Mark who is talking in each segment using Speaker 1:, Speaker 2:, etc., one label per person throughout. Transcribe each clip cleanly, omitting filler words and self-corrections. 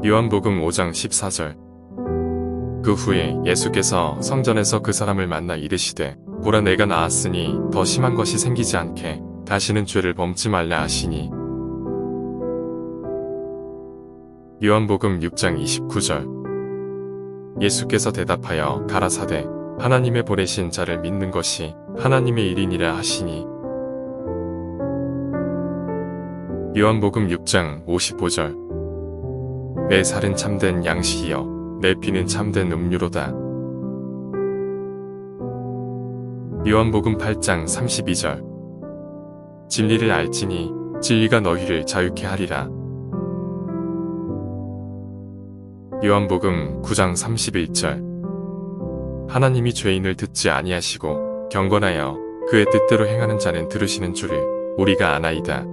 Speaker 1: 요한복음 5장 14절. 그 후에 예수께서 성전에서 그 사람을 만나 이르시되 보라 내가 나았으니 더 심한 것이 생기지 않게 다시는 죄를 범치 말라 하시니. 요한복음 6장 29절. 예수께서 대답하여 가라사대 하나님의 보내신 자를 믿는 것이 하나님의 일이니라 하시니. 요한복음 6장 55절. 내 살은 참된 양식이요 내 피는 참된 음료로다. 요한복음 8장 32절. 진리를 알지니 진리가 너희를 자유케 하리라. 요한복음 9장 31절. 하나님이 죄인을 듣지 아니하시고 경건하여 그의 뜻대로 행하는 자는 들으시는 줄을 우리가 아나이다.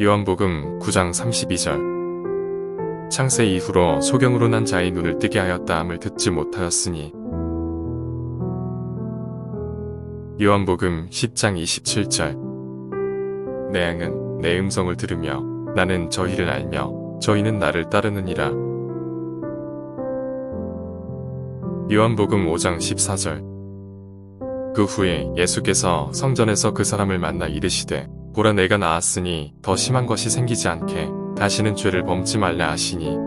Speaker 1: 요한복음 9장 32절. 창세 이후로 소경으로 난 자의 눈을 뜨게 하였다 함을 듣지 못하였으니. 요한복음 10장 27절. 내 양은 내 음성을 들으며 나는 저희를 알며 저희는 나를 따르느니라. 요한복음 5장 14절. 그 후에 예수께서 성전에서 그 사람을 만나 이르시되 보라 내가 나았으니 더 심한 것이 생기지 않게 다시는 죄를 범치 말라 하시니.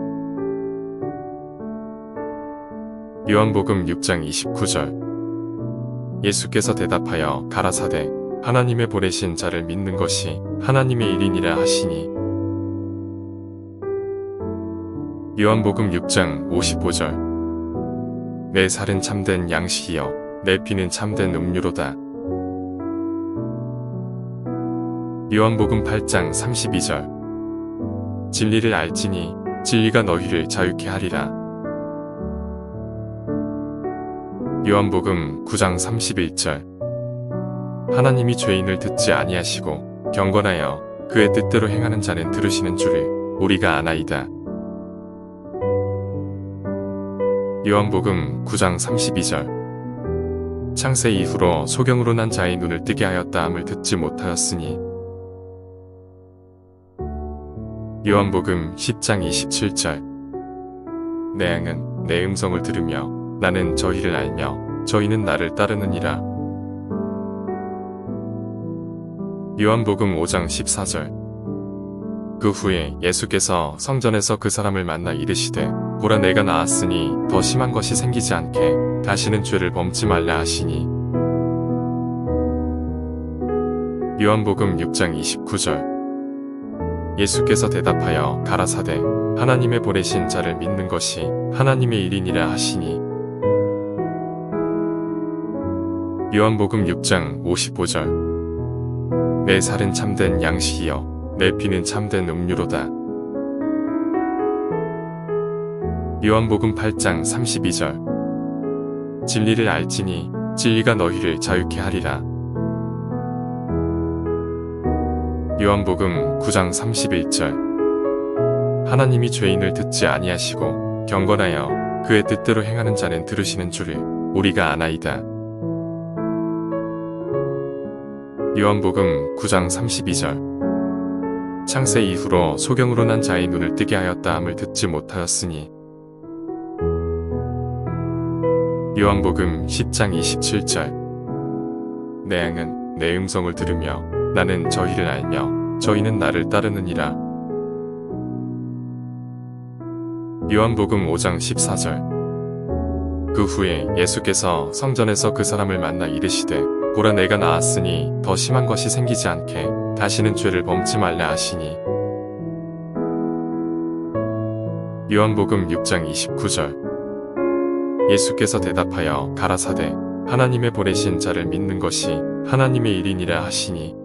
Speaker 1: 요한복음 6장 29절. 예수께서 대답하여 가라사대 하나님의 보내신 자를 믿는 것이 하나님의 일이니라 하시니. 요한복음 6장 55절. 내 살은 참된 양식이요 내 피는 참된 음료로다. 요한복음 8장 32절. 진리를 알지니 진리가 너희를 자유케 하리라. 요한복음 9장 31절. 하나님이 죄인을 듣지 아니하시고 경건하여 그의 뜻대로 행하는 자는 들으시는 줄을 우리가 아나이다. 요한복음 9장 32절. 창세 이후로 소경으로 난 자의 눈을 뜨게 하였다 함을 듣지 못하였으니. 요한복음 10장 27절. 내 양은 내 음성을 들으며 나는 저희를 알며 저희는 나를 따르느니라. 요한복음 5장 14절. 그 후에 예수께서 성전에서 그 사람을 만나 이르시되 보라 내가 나았으니 더 심한 것이 생기지 않게 다시는 죄를 범치 말라 하시니. 요한복음 6장 29절. 예수께서 대답하여 가라사대 하나님의 보내신 자를 믿는 것이 하나님의 일이니라 하시니. 요한복음 6장 55절. 내 살은 참된 양식이요 내 피는 참된 음료로다. 요한복음 8장 32절. 진리를 알지니 진리가 너희를 자유케 하리라. 요한복음 9장 31절. 하나님이 죄인을 듣지 아니하시고 경건하여 그의 뜻대로 행하는 자는 들으시는 줄을 우리가 아나이다. 요한복음 9장 32절. 창세 이후로 소경으로 난 자의 눈을 뜨게 하였다 함을 듣지 못하였으니. 요한복음 10장 27절. 내 양은 내 음성을 들으며 나는 저희를 알며 저희는 나를 따르느니라. 요한복음 5장 14절. 그 후에 예수께서 성전에서 그 사람을 만나 이르시되 보라 내가 나았으니 더 심한 것이 생기지 않게 다시는 죄를 범치 말라 하시니. 요한복음 6장 29절. 예수께서 대답하여 가라사대 하나님의 보내신 자를 믿는 것이 하나님의 일이니라 하시니.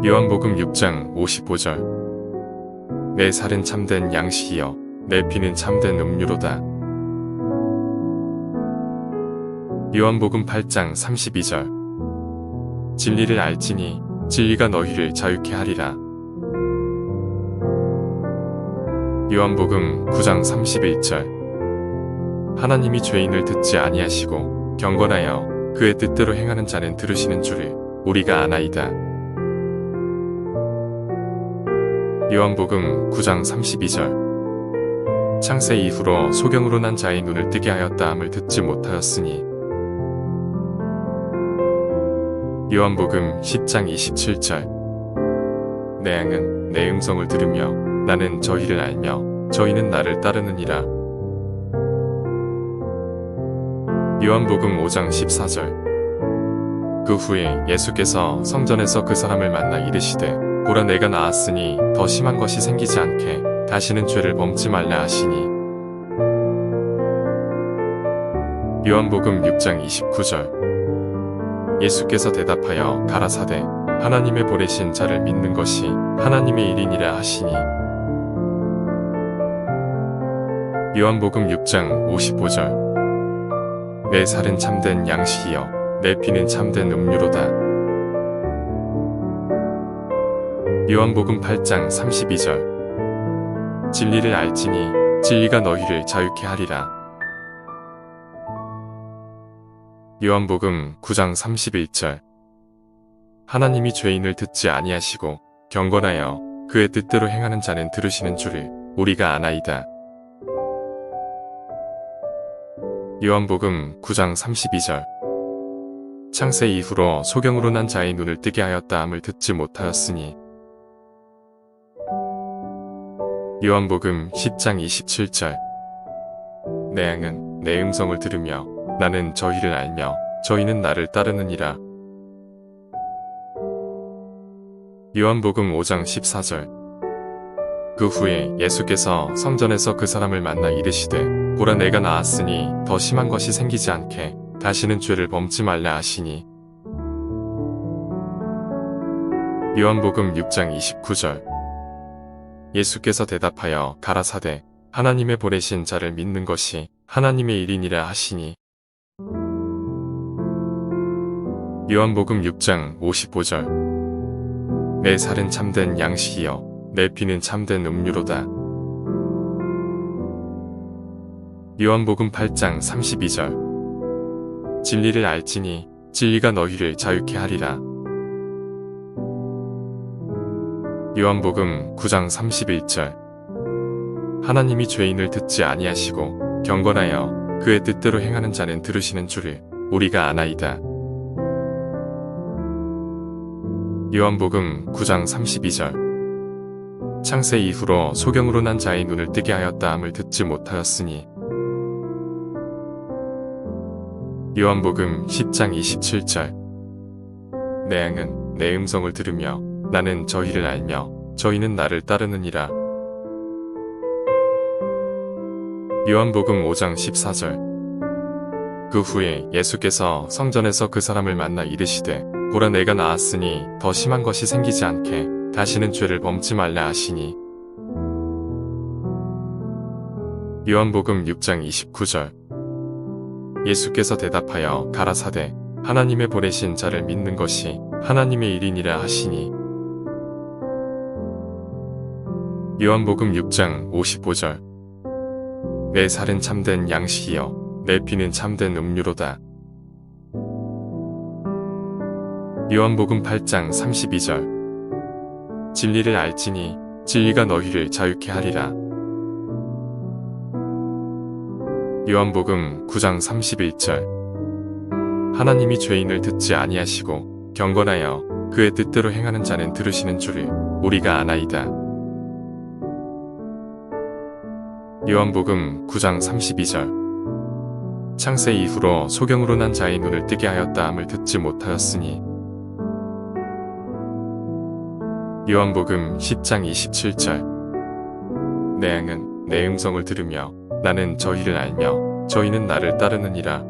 Speaker 1: 요한복음 6장 55절. 내 살은 참된 양식이요 내 피는 참된 음료로다. 요한복음 8장 32절. 진리를 알지니 진리가 너희를 자유케 하리라. 요한복음 9장 31절. 하나님이 죄인을 듣지 아니하시고 경건하여 그의 뜻대로 행하는 자는 들으시는 줄을 우리가 아나이다. 요한복음 9장 32절. 창세 이후로 소경으로 난 자의 눈을 뜨게 하였다 함을 듣지 못하였으니. 요한복음 10장 27절. 내 양은 내 음성을 들으며 나는 저희를 알며 저희는 나를 따르느니라. 요한복음 5장 14절. 그 후에 예수께서 성전에서 그 사람을 만나 이르시되 보라 내가 나았으니 더 심한 것이 생기지 않게 다시는 죄를 범치 말라 하시니. 요한복음 6장 29절. 예수께서 대답하여 가라사대 하나님의 보내신 자를 믿는 것이 하나님의 일이니라 하시니. 요한복음 6장 55절. 내 살은 참된 양식이여 내 피는 참된 음료로다. 요한복음 8장 32절. 진리를 알지니 진리가 너희를 자유케 하리라. 요한복음 9장 31절. 하나님이 죄인을 듣지 아니하시고 경건하여 그의 뜻대로 행하는 자는 들으시는 줄을 우리가 아나이다. 요한복음 9장 32절. 창세 이후로 소경으로 난 자의 눈을 뜨게 하였다 함을 듣지 못하였으니. 요한복음 10장 27절. 내 양은 내 음성을 들으며 나는 저희를 알며 저희는 나를 따르느니라. 요한복음 5장 14절. 그 후에 예수께서 성전에서 그 사람을 만나 이르시되 보라 내가 나았으니 더 심한 것이 생기지 않게 다시는 죄를 범치 말라 하시니. 요한복음 6장 29절. 예수께서 대답하여 가라사대 하나님의 보내신 자를 믿는 것이 하나님의 일이니라 하시니. 요한복음 6장 55절. 내 살은 참된 양식이여 내 피는 참된 음료로다. 요한복음 8장 32절. 진리를 알지니 진리가 너희를 자유케 하리라. 요한복음 9장 31절. 하나님이 죄인을 듣지 아니하시고 경건하여 그의 뜻대로 행하는 자는 들으시는 줄을 우리가 아나이다. 요한복음 9장 32절. 창세 이후로 소경으로 난 자의 눈을 뜨게 하였다 함을 듣지 못하였으니. 요한복음 10장 27절. 내 양은 내 음성을 들으며 나는 저희를 알며 저희는 나를 따르느니라. 요한복음 5장 14절. 그 후에 예수께서 성전에서 그 사람을 만나 이르시되 보라 내가 나았으니 더 심한 것이 생기지 않게 다시는 죄를 범치 말라 하시니. 요한복음 6장 29절. 예수께서 대답하여 가라사대 하나님의 보내신 자를 믿는 것이 하나님의 일이니라 하시니. 요한복음 6장 55절. 내 살은 참된 양식이여 내 피는 참된 음료로다. 요한복음 8장 32절. 진리를 알지니 진리가 너희를 자유케 하리라. 요한복음 9장 31절. 하나님이 죄인을 듣지 아니하시고 경건하여 그의 뜻대로 행하는 자는 들으시는 줄을 우리가 아나이다. 요한복음 9장 32절. 창세 이후로 소경으로 난 자의 눈을 뜨게 하였다 함을 듣지 못하였으니. 요한복음 10장 27절. 내 양은 내 음성을 들으며 나는 저희를 알며 저희는 나를 따르느니라.